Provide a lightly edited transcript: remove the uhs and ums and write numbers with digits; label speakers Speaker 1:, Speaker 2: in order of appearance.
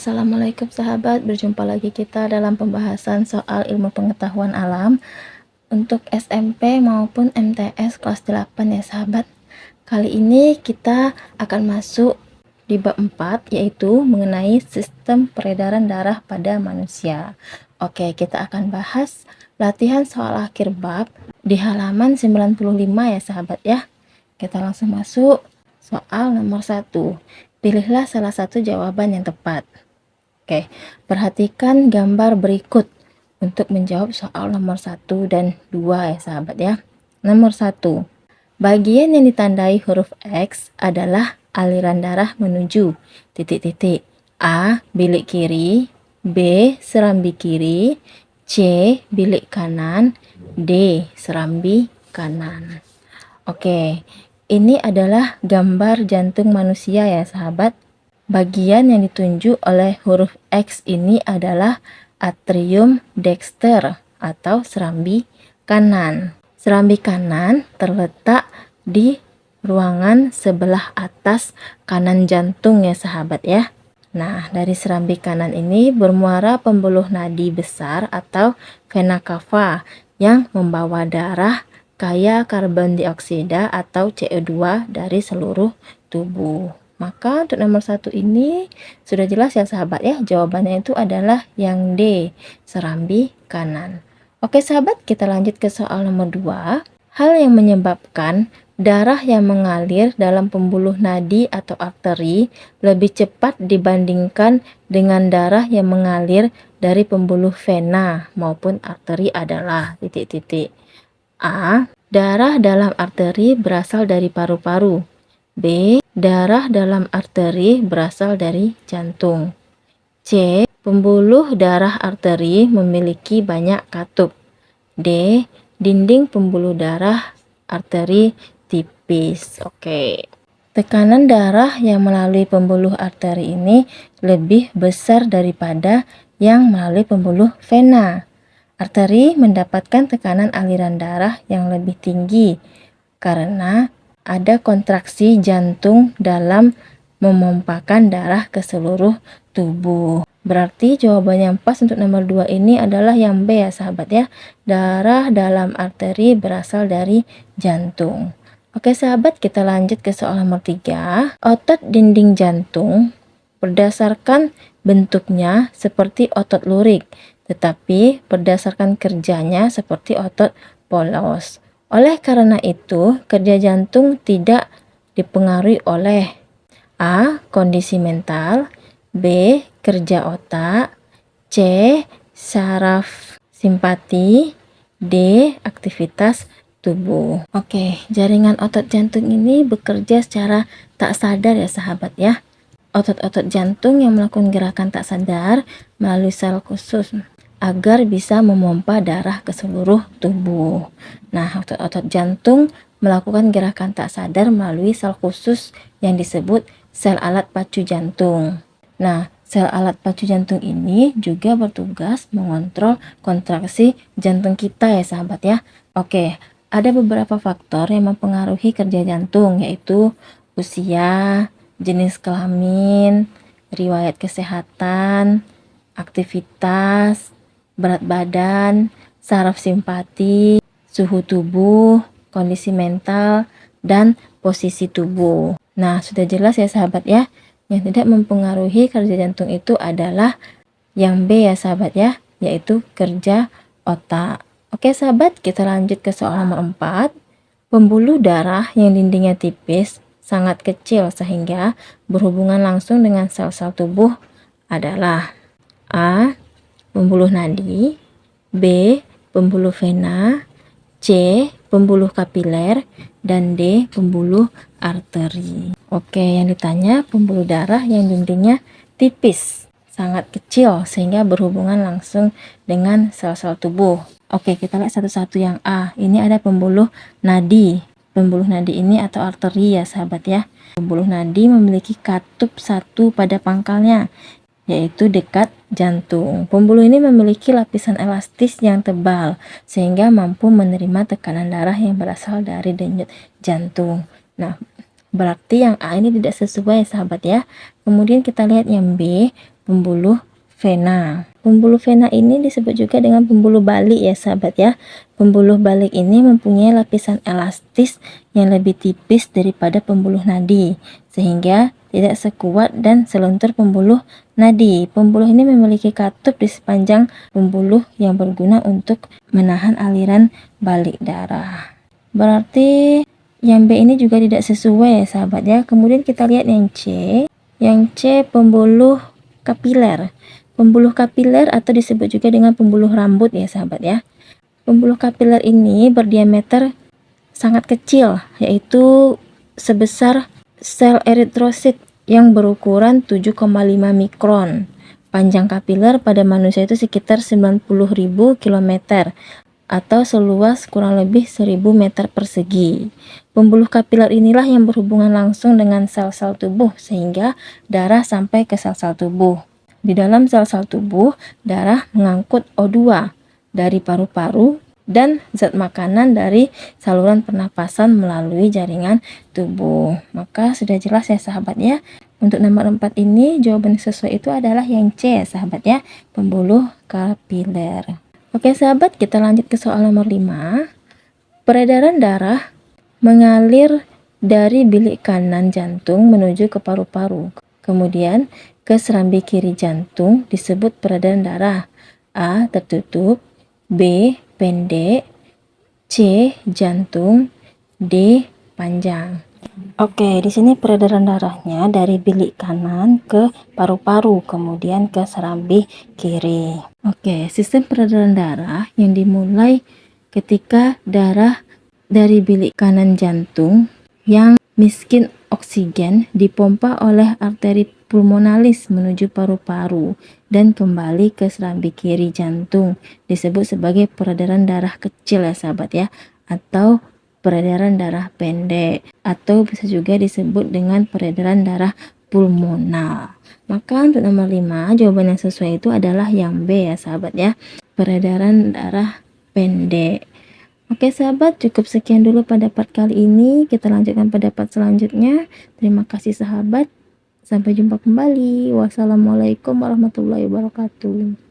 Speaker 1: Assalamualaikum sahabat, berjumpa lagi kita dalam pembahasan soal ilmu pengetahuan alam untuk SMP maupun MTS kelas 8 ya sahabat. Kali ini kita akan masuk di bab 4, yaitu mengenai sistem peredaran darah pada manusia. Oke, kita akan bahas latihan soal akhir bab di halaman 95 ya sahabat ya. Kita langsung masuk soal nomor 1. Pilihlah salah satu jawaban yang tepat. Oke, perhatikan gambar berikut untuk menjawab soal nomor 1 dan 2 ya sahabat ya. Nomor 1. Bagian yang ditandai huruf X adalah aliran darah menuju titik-titik. A. Bilik kiri, B. Serambi kiri, C. Bilik kanan, D. Serambi kanan. Oke, ini adalah gambar jantung manusia ya sahabat. Bagian yang ditunjuk oleh huruf X ini adalah atrium dexter atau serambi kanan. Serambi kanan terletak di ruangan sebelah atas kanan jantung ya sahabat ya. Nah, dari serambi kanan ini bermuara pembuluh nadi besar atau vena cava yang membawa darah kaya karbon dioksida atau CO2 dari seluruh tubuh. Maka untuk nomor 1 ini sudah jelas ya sahabat ya, jawabannya itu adalah yang D, serambi kanan. Oke sahabat, kita lanjut ke soal nomor 2. Hal yang menyebabkan darah yang mengalir dalam pembuluh nadi atau arteri lebih cepat dibandingkan dengan darah yang mengalir dari pembuluh vena maupun arteri adalah titik-titik. A. Darah dalam arteri berasal dari paru-paru. B. Darah dalam arteri berasal dari jantung. C. Pembuluh darah arteri memiliki banyak katup. D. Dinding pembuluh darah arteri tipis. Oke. Tekanan darah yang melalui pembuluh arteri ini lebih besar daripada yang melalui pembuluh vena. Arteri mendapatkan tekanan aliran darah yang lebih tinggi karena ada kontraksi jantung dalam memompakan darah ke seluruh tubuh. Berarti jawaban yang pas untuk nomor 2 ini adalah yang B ya sahabat ya. Darah dalam arteri berasal dari jantung. Oke sahabat, kita lanjut ke soal nomor 3. Otot dinding jantung berdasarkan bentuknya seperti otot lurik, tetapi berdasarkan kerjanya seperti otot polos. Oleh karena itu, kerja jantung tidak dipengaruhi oleh A. Kondisi mental, B. Kerja otak, C. Saraf simpati, D. Aktivitas tubuh. Oke, jaringan otot jantung ini bekerja secara tak sadar ya sahabat ya. Otot-otot jantung yang melakukan gerakan tak sadar melalui sel khusus agar bisa memompa darah ke seluruh tubuh. Nah, otot-otot jantung melakukan gerakan tak sadar melalui sel khusus yang disebut sel alat pacu jantung. Nah, sel alat pacu jantung ini juga bertugas mengontrol kontraksi jantung kita ya sahabat ya. Oke, ada beberapa faktor yang mempengaruhi kerja jantung, yaitu usia, jenis kelamin, riwayat kesehatan, aktivitas, berat badan, saraf simpati, suhu tubuh, kondisi mental, dan posisi tubuh. Nah, sudah jelas ya sahabat ya. Yang tidak mempengaruhi kerja jantung itu adalah yang B ya sahabat ya, yaitu kerja otak. Oke sahabat, kita lanjut ke soal nomor 4. Pembuluh darah yang dindingnya tipis sangat kecil sehingga berhubungan langsung dengan sel-sel tubuh adalah A. Pembuluh nadi, B. Pembuluh vena, C. Pembuluh kapiler, dan D. Pembuluh arteri. Oke, yang ditanya pembuluh darah yang dindingnya tipis, sangat kecil sehingga berhubungan langsung dengan sel-sel tubuh. Oke, kita lihat satu-satu yang A. Ini ada pembuluh nadi. Pembuluh nadi ini atau arteri ya sahabat ya. Pembuluh nadi memiliki katup satu pada pangkalnya, yaitu dekat jantung. Pembuluh ini memiliki lapisan elastis yang tebal sehingga mampu menerima tekanan darah yang berasal dari denyut jantung. Nah, berarti yang A ini tidak sesuai sahabat ya. Kemudian kita lihat yang B. pembuluh vena. Pembuluh vena ini disebut juga dengan pembuluh balik ya sahabat ya. Pembuluh balik ini mempunyai lapisan elastis yang lebih tipis daripada pembuluh nadi, sehingga tidak sekuat dan seluntur pembuluh nadi. Pembuluh ini memiliki katup di sepanjang pembuluh yang berguna untuk menahan aliran balik darah. Berarti yang B ini juga tidak sesuai ya sahabat ya. Kemudian kita lihat yang C. Yang C pembuluh kapiler. Pembuluh kapiler atau disebut juga dengan pembuluh rambut ya sahabat ya. Pembuluh kapiler ini berdiameter sangat kecil, yaitu sebesar sel eritrosit yang berukuran 7,5 mikron. Panjang kapiler pada manusia itu sekitar 90.000 km atau seluas kurang lebih 1000 meter persegi. Pembuluh kapiler inilah yang berhubungan langsung dengan sel-sel tubuh sehingga darah sampai ke sel-sel tubuh. Di dalam sel-sel tubuh, darah mengangkut O2 dari paru-paru dan zat makanan dari saluran pernapasan melalui jaringan tubuh. Maka sudah jelas ya sahabat ya. Untuk nomor 4 ini jawaban sesuai itu adalah yang C ya sahabat ya, pembuluh kapiler. Oke sahabat, kita lanjut ke soal nomor 5. Peredaran darah mengalir dari bilik kanan jantung menuju ke paru-paru. Kemudian ke serambi kiri jantung disebut peredaran darah. A. Tertutup, B. Pendek, C. Jantung, D. Panjang. Oke, di sini peredaran darahnya dari bilik kanan ke paru-paru, kemudian ke serambi kiri. Oke, sistem peredaran darah yang dimulai ketika darah dari bilik kanan jantung yang miskin oksigen dipompa oleh arteri pulmonalis menuju paru-paru dan kembali ke serambi kiri jantung disebut sebagai peredaran darah kecil ya sahabat ya, atau peredaran darah pendek, atau bisa juga disebut dengan peredaran darah pulmonal. Maka untuk nomor 5 jawaban yang sesuai itu adalah yang B ya sahabat ya, peredaran darah pendek. Oke sahabat, cukup sekian dulu pada part kali ini. Kita lanjutkan pada part selanjutnya. Terima kasih sahabat. Sampai jumpa kembali. Wassalamualaikum warahmatullahi wabarakatuh.